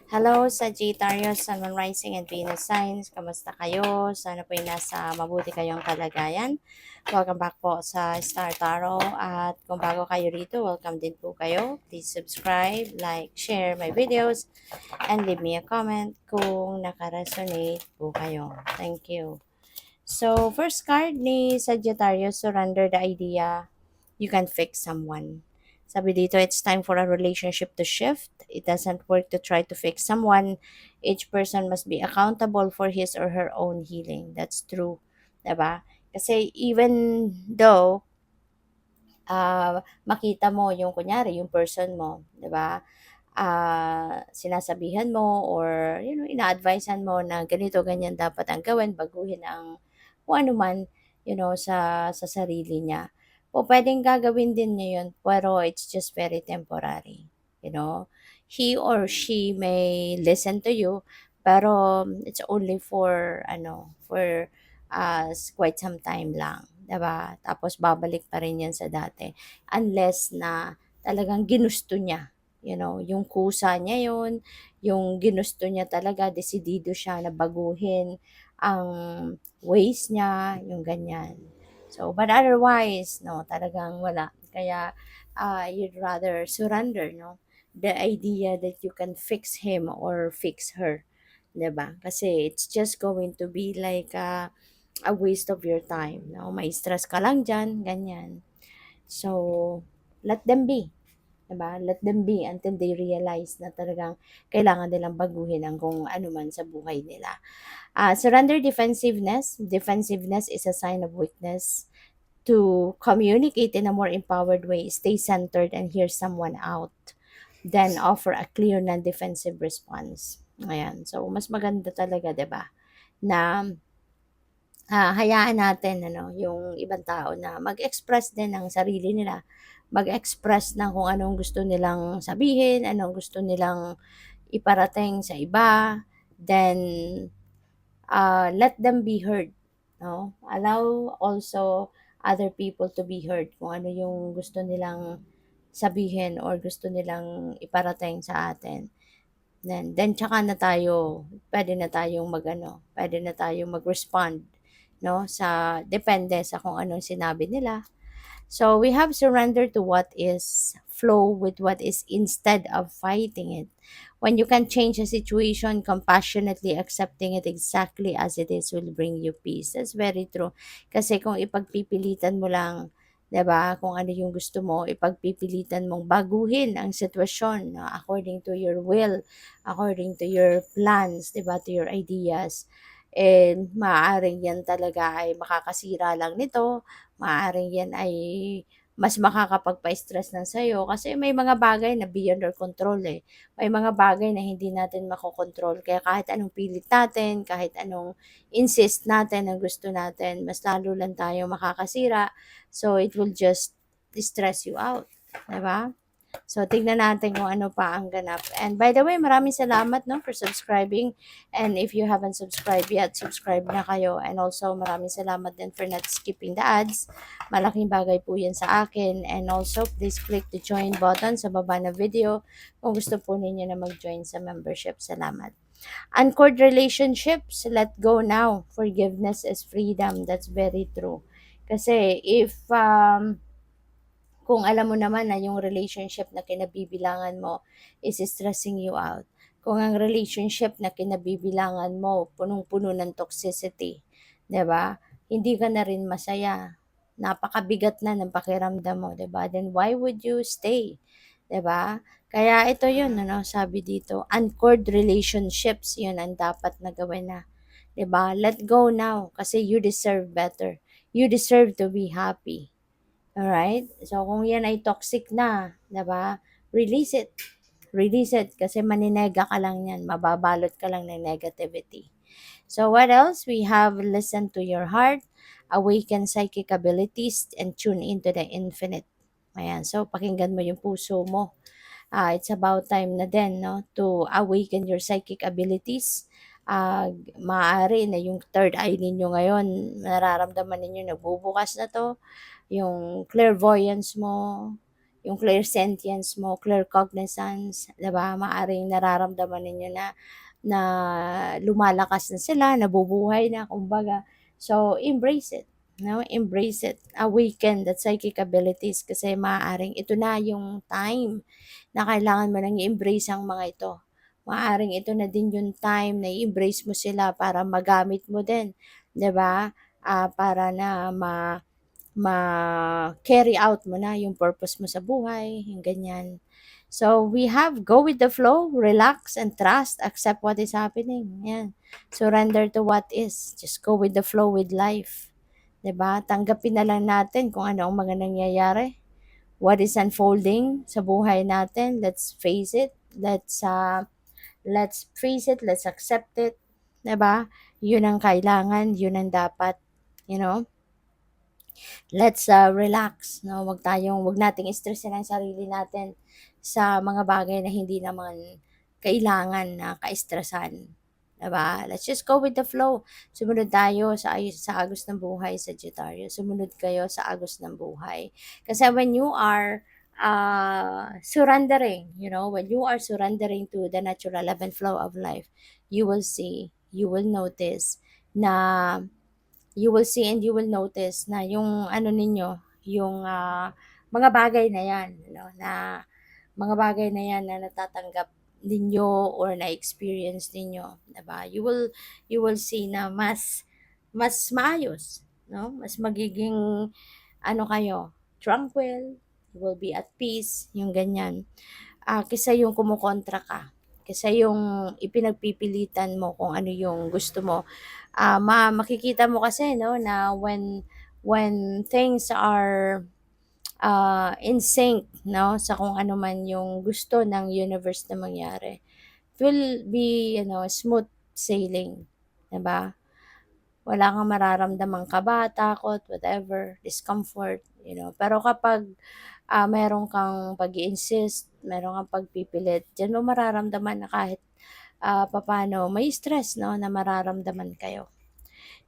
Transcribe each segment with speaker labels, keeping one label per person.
Speaker 1: Hello, Sagittarius, Sun, Moon, Rising, and Venus signs. Kamusta kayo? Sana po nasa mabuti kayong kalagayan. Welcome back po sa Star Tarot. At kung bago kayo rito, welcome din po kayo. Please subscribe, like, share my videos, and leave me a comment kung nakaresonate po kayo. Thank you. So, first card ni Sagittarius, surrender the idea you can fix someone. Sabi dito, it's time for a relationship to shift. It doesn't work to try to fix someone. Each person must be accountable for his or her own healing. That's true. Diba? Kasi even though makita mo yung kunyari, yung person mo, 'di ba? Sinasabihan mo or ina-advisean mo na ganito ganyan dapat ang gawin, baguhin ang kung ano man, sa sarili niya. O pwedeng gagawin din niya yun, pero it's just very temporary, you know. He or she may listen to you, pero it's only for quite some time lang, 'di ba? Tapos babalik pa rin 'yan sa dati unless na talagang ginusto niya, yung kusa niya 'yun, yung ginusto niya talaga, desidido siya na baguhin ang ways niya, yung ganyan. So, but otherwise, no, talagang wala. Kaya you'd rather surrender, no? The idea that you can fix him or fix her, 'di ba? Kasi it's just going to be like a waste of your time, no? May stress ka lang diyan, ganyan. So, let them be, 'di ba? Let them be until they realize na talagang kailangan nilang baguhin ang kung ano man sa buhay nila. Surrender defensiveness. Defensiveness is a sign of weakness. To communicate in a more empowered way, stay centered and hear someone out. Then offer a clear non-defensive response. Ayan. So, mas maganda talaga, 'di ba? Na hayaan natin yung ibang tao na mag-express din ng sarili nila, mag-express ng kung anong gusto nilang sabihin, anong gusto nilang iparating sa iba, then let them be heard, no? Allow also other people to be heard kung ano yung gusto nilang sabihin or gusto nilang iparating sa atin. Then tsaka na tayo, pwede na tayong mag-respond, no? Depende sa kung anong sinabi nila. So we have surrender to what is, flow with what is instead of fighting it. When you can change a situation, compassionately accepting it exactly as it is will bring you peace. That's very true. Kasi kung ipagpipilitan mo lang, 'di ba, kung ano yung gusto mo, ipagpipilitan mong baguhin ang sitwasyon according to your will, according to your plans, 'di ba, to your ideas. And maaaring yan talaga ay makakasira lang nito, maaaring yan ay mas makakapagpa-stress lang sa'yo kasi may mga bagay na beyond our control, eh. May mga bagay na hindi natin makokontrol kaya kahit anong pilit natin, kahit anong insist natin na gusto natin, mas lalo lang tayo makakasira. So, it will just stress you out, 'di ba? So, tignan natin kung ano pa ang ganap. And by the way, maraming salamat, no, for subscribing. And if you haven't subscribed yet, subscribe na kayo. And also, maraming salamat din for not skipping the ads. Malaking bagay po yan sa akin. And also, please click the join button sa baba na video kung gusto po ninyo na mag-join sa membership. Salamat. Uncored relationships, let go now. Forgiveness is freedom. That's very true. Kasi if kung alam mo naman na yung relationship na kinabibilangan mo is stressing you out, kung ang relationship na kinabibilangan mo punong-puno ng toxicity, 'di ba? Hindi ka na rin masaya. Napakabigat na ng pakiramdam mo, 'di ba? Then why would you stay? 'Di ba? Kaya ito 'yun, sabi dito, uncored relationships 'yun ang dapat na gawin na. 'Di ba? Let go now kasi you deserve better. You deserve to be happy. Alright? So, kung yan ay toxic na, 'di ba? Release it. Release it kasi maninega ka lang yan. Mababalot ka lang ng negativity. So, what else? We have listen to your heart, awaken psychic abilities, and tune into the infinite. Ayan. So, pakinggan mo yung puso mo. It's about time na din, no, to awaken your psychic abilities. Maaari na yung third eye ninyo ngayon, nararamdaman ninyo nagbubukas na to, yung clairvoyance mo, yung clairsentience mo, claircognizance, 'di ba? Maaring nararamdaman ninyo na lumalakas na sila, nabubuhay na, kumbaga. So, embrace it. No, embrace it. Awaken that psychic abilities kasi maaaring ito na yung time na kailangan mo nang i-embrace ang mga ito. Maaring ito na din yung time na i-embrace mo sila para magamit mo din, 'di ba? Para na ma-carry out mo na yung purpose mo sa buhay, yung ganyan. So, we have go with the flow, relax and trust, accept what is happening. Yan. Surrender to what is. Just go with the flow with life. 'Di ba? Tanggapin na lang natin kung ano ang mga nangyayari. What is unfolding sa buhay natin. Let's face it. Let's face it. Let's accept it. 'Di ba? Yun ang kailangan, yun ang dapat, you know? Let's relax, no? Wag nating stressin ang sarili natin sa mga bagay na hindi naman kailangan na ka-stressan, 'di ba? Let's just go with the flow. Sumunod tayo sa agos ng buhay, Sagittarius. Sumunod kayo sa agos ng buhay. Kasi when you are surrendering, when you are surrendering to the natural ebb and flow of life, you will see, na you will see and you will notice na yung ano ninyo, yung mga bagay na yan, na mga bagay na yan na natatanggap ninyo or na-experience ninyo, 'di ba? You will see na mas maayos, no? Mas magiging ano kayo, tranquil, you will be at peace, yung ganyan. Kaysa yung kumukontra ka, kaysa yung ipinagpipilitan mo kung ano yung gusto mo. Makikita mo kasi, no, na when things are in sync, no, sa kung ano man yung gusto ng universe na mangyari, it will be, smooth sailing, 'di ba? Wala kang mararamdamang kaba, takot, whatever, discomfort, Pero kapag meron kang pag-i-insist, meron kang pagpipilit, diyan mo mararamdaman na kahit papaano may stress, no, na mararamdaman kayo.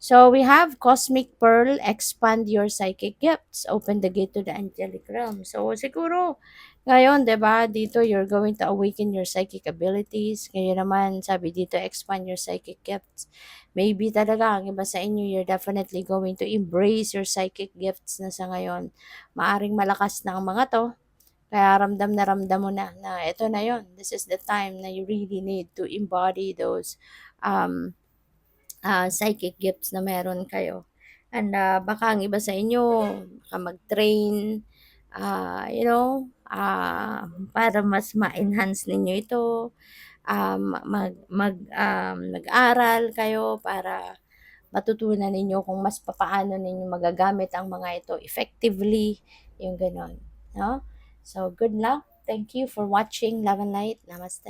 Speaker 1: So we have Cosmic Pearl, expand your psychic gifts, open the gate to the angelic realm. So siguro ngayon, 'di ba, dito you're going to awaken your psychic abilities. Ngayon naman, sabi dito, expand your psychic gifts. Maybe talaga ang iba sa inyo, you're definitely going to embrace your psychic gifts na sa ngayon. Maaring malakas na ang mga 'to. Kaya ramdam na ramdam mo na ito na yon. This is the time na you really need to embody those um, psychic gifts na meron kayo. And baka ang iba sa inyo, baka mag-train, para mas ma-enhance ninyo ito, mag-aral kayo para matutunan ninyo kung mas papaano ninyo magagamit ang mga ito effectively, yung ganon. No? So, good luck. Thank you for watching Love and Light. Namaste.